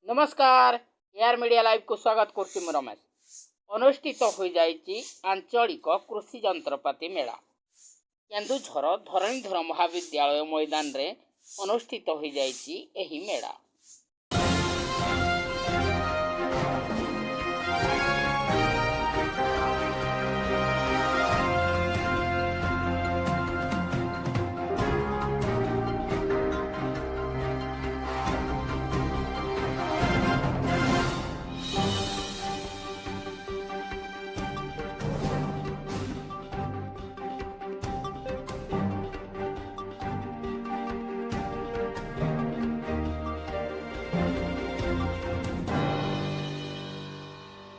नमस्कार AR media live को स्वागत करछि मु रमेश। अनुष्ठित हो जाइछि आंचलिक कृषि जंत्रपाति मेला केन्दुझर धरणीधर महाविद्यालय मैदान रे अनुष्ठित हो जाइछि एही मेला।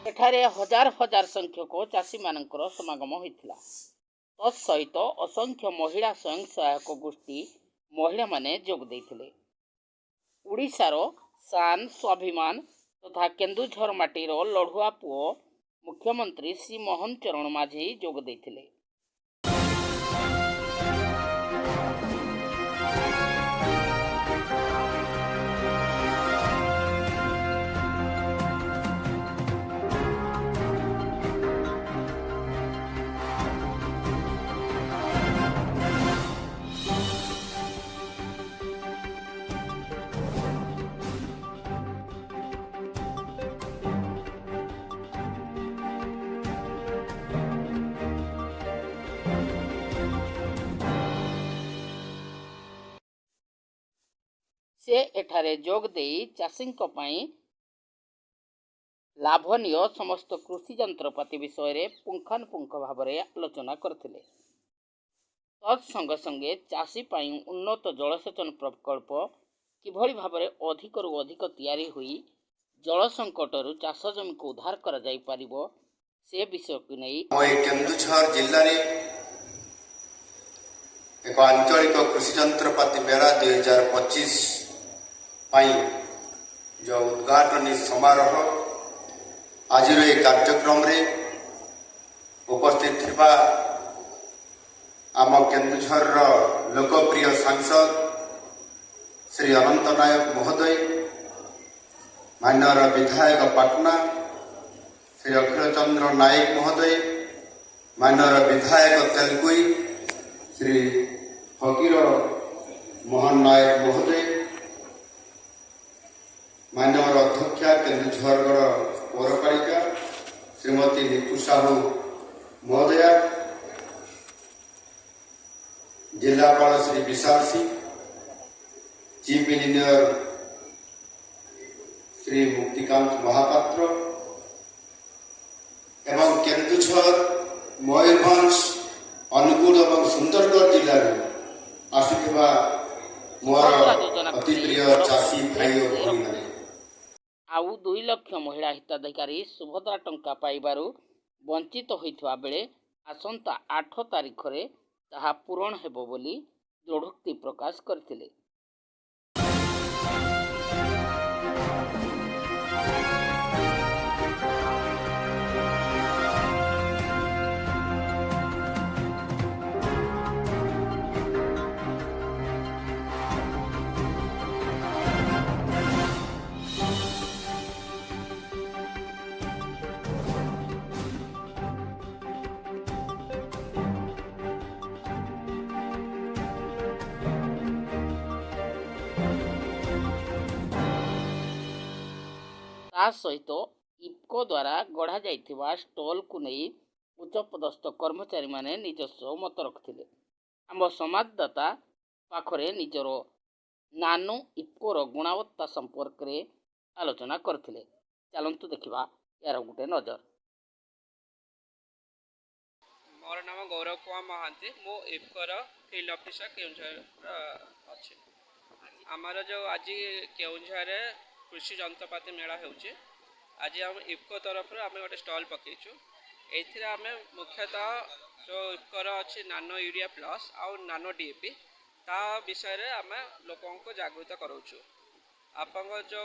एठारे हजार हजार संख्यक चाषी मानकर समागम होइथिला। तत्सहित असंख्य महिला स्वयं सहायक गोष्ठी महिला माने जोग देइथिले। उड़ीसार शान स्वाभिमान तथा केन्दुझर माटीर लढ़ुआ पुओ मुख्यमंत्री श्री मोहन चरण माझी जोग देइथिले। से एठारे जोग देई चाषींक पई लाभनीय समस्त कृषि जंत्रपाति विषय रे पुंखानुपुंख भाव में आलोचना करथिले। तत्संगे संगे चाषी पई उन्नत जलसेचन प्रकल्प किभଳି भाव में अधिक रु अधिक तैयारी हुई जल संकटरू चाष जमी को उद्धार करा जाई परिबो से विषय को नहीं केन्दुझर जिल्ला रे एक आंचलिक कृषि जंत्रपाति मेला 2025 पाई जो उद्घाटनी समारोह आज कार्यक्रम रे उपस्थित थिबा आम केन्दुझर लोकप्रिय सांसद श्री अनंत नायक महोदय, माननीय विधायक पाटना श्री अखिल चंद्र नायक महोदय, माननीय विधायक तेलकुई श्री फकीर मोहन नायक महोदय, माननीय अध्यक्षा केन्दुझरगढ़ पौरपालिका श्रीमती निपु साहू महोदया, जिलापाल श्री विशाल सिंह, चीफ इंजीनियर श्री मुक्तिकांत महापात्र एवं केन्दुझर मयूरभंज अनुगुल और सुंदरगढ़ जिले में आसुवा मोर अति प्रिय चाषी भाई और भौणी माने आउ 2 लाख महिला हिताधिकारी सुभद्रा टंका पाइबारु वंचित होइथवा बेले आसंता 8 तारिख रे ताहा पूरण हेबो बोली दृढ़ोक्ति प्रकाश करथिले। सहित इफ्को द्वारा गढ़ा जाइथिबा स्टॉल को नहीं उच्चपदस्थ कर्मचारी माने निजस्व मत रखिथिले। आम संवाददाता पाखरे निजर नानो इफ्कोर गुणवत्ता संपर्क रे आलोचना करथिले। चलंतु देखिबा यार गुटे नजर। मोर नाम गौरव कुमार महांती, मो इफ्कोर फील्ड ऑफिसर केउंझर अच्छे। आमर जो आज केउंझर कृषि जंत्रपाति मेला होउचे, आज हम इफ्को तरफ आम गोटे स्टॉल पकईचु। एथिरे आम मुख्यतः जो इफ्कोर अच्छी नानो यूरिया प्लस आउ नानो डीएपी ता विषय रे आम लोकों को जागृत करूछु। आपन जो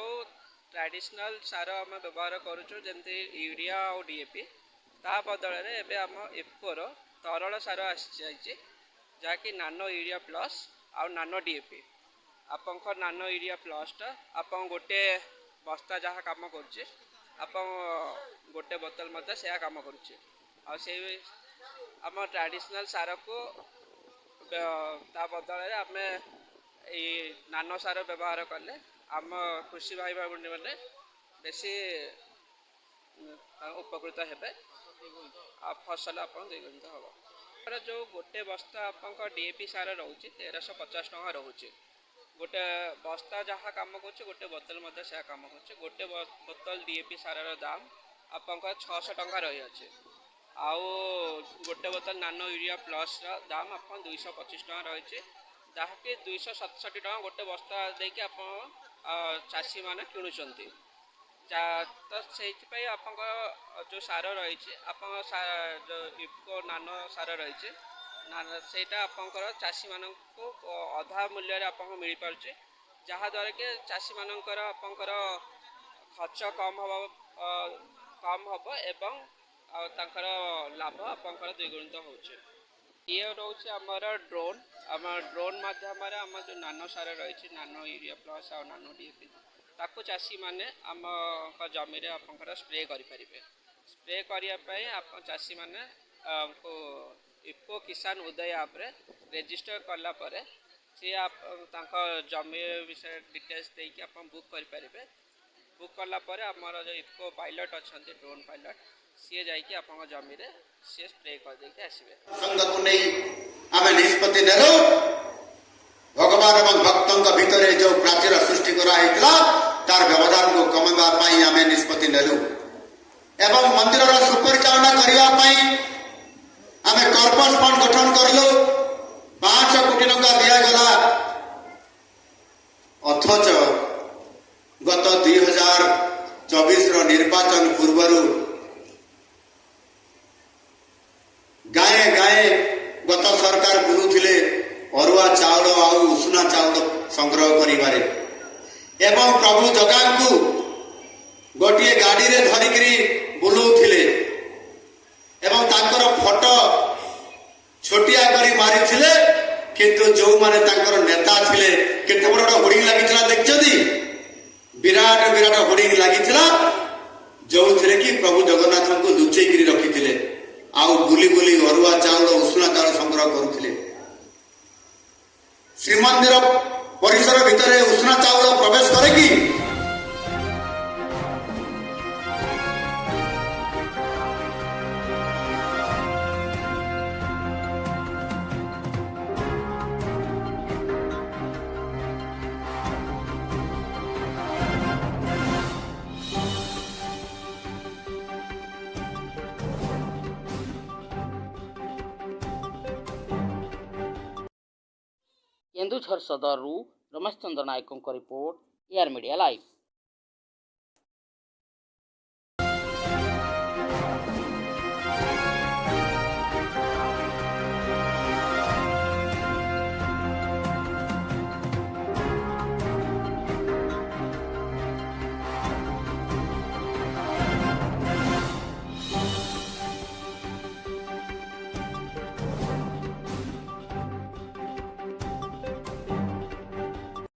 ट्रेडिशनल सार आम व्यवहार करूछु जंती यूरिया और डीएपी ता बदल रे एबे आम इफ्कोर तरल सार आसी जाइछि जाकि नानो यूरिया प्लस आउ नानो डीएपी। आपन नानो यूरिया प्लस टा आपन गोटे बस्ता जहाँ काम करुचे आप गोटे बोतल मध्य से काम करुचे आ से आम ट्रेडिशनल सार को ता बदल आम नानो सार व्यवहार कले आम कृषि भाई भाई मैंने बेसी उपकृत हेबे आ फसल आप द्विगुणित हम जो गोटे बस्ता आप डीएपी सार रोचे 1350 टଙ୍କା रोचे गोटे बस्ता जहाँ कम कर गोटे बोतल से कम कर गोटे बोतल डीएपी सार दाम आप 600 टଙ୍କା रही अच्छे आउ गोटे बोतल नानो यूरिया प्लस दाम आप 225 टଙ୍କା रही जहाँकि 267 टଙ୍କା गोटे बस्ता देके आप चाषी मैंने किणुंट तो से आप जो सार रही जो इफको नानो सार रही सेटा आपंकर चाषी मानक अधा मूल्य आप मिल पारे जहाँद्वारा कि चाषी मानकर आपंकर खर्च कम हम एवं तांकर लाभ आपंकर द्विगुणित होचे ये रोचे आमर ड्रोन आम ड्रोन माध्यम आम जो नानो सार रही नानो यूरिया प्लस आ नानो डीएपी ताकू चाषी मैंने आम जमी आपंकर स्प्रे करें स्प्रे करने आप चाषी मैंने इफको किसान उदय आप रेजिस्टर कला परे सी आप जमी विषय डिटेल्स देकी आप बुक करें बुक कला परे आमर जो इफको पायलट अच्छा ड्रोन पायलट सी जाकि आप जमी सी स्प्रे कर देके आसबे संघ को नहीं आमे निष्पत्ति नेलो भगवान और भक्तों भितर जो प्राचीर सृष्टि करा तार व्यवधान को कमेवा पाई आमे निष्पत्ति नेलु एवं मंदिर सुपरिचालना करने आमे कॉर्पस फंड गठन करलु 5 कोटी टंका दिगला अथच गत 2024 निर्वाचन पूर्व गाए गाए गत सरकार बुलुथिले अरुआ चाउल आउ उषुना चाउल संग्रह करिबारे एवं प्रभु जगांकु गोटे गाड़ी रे धरिकरी बुलौथिले एवं तांकर फोटो छोटिया करी मारिथिले किंतु जो माने तांकर नेता थिले केते बड़ होर्डिंग लागितला देखछथि विराट विराट होर्डिंग लागितला जो थिले कि प्रभु जगन्नाथ को लुचेई करी रखिथिले आउ बुली बुली अरुआ चाउल उषुना चाउल संग्रह करुथिले श्रीमंदिर परिसर भितर उषुना चाउल प्रवेश करे कि केन्दुझर सदर रु रमेश चंद्र नायकों रिपोर्ट एआर मीडिया लाइव।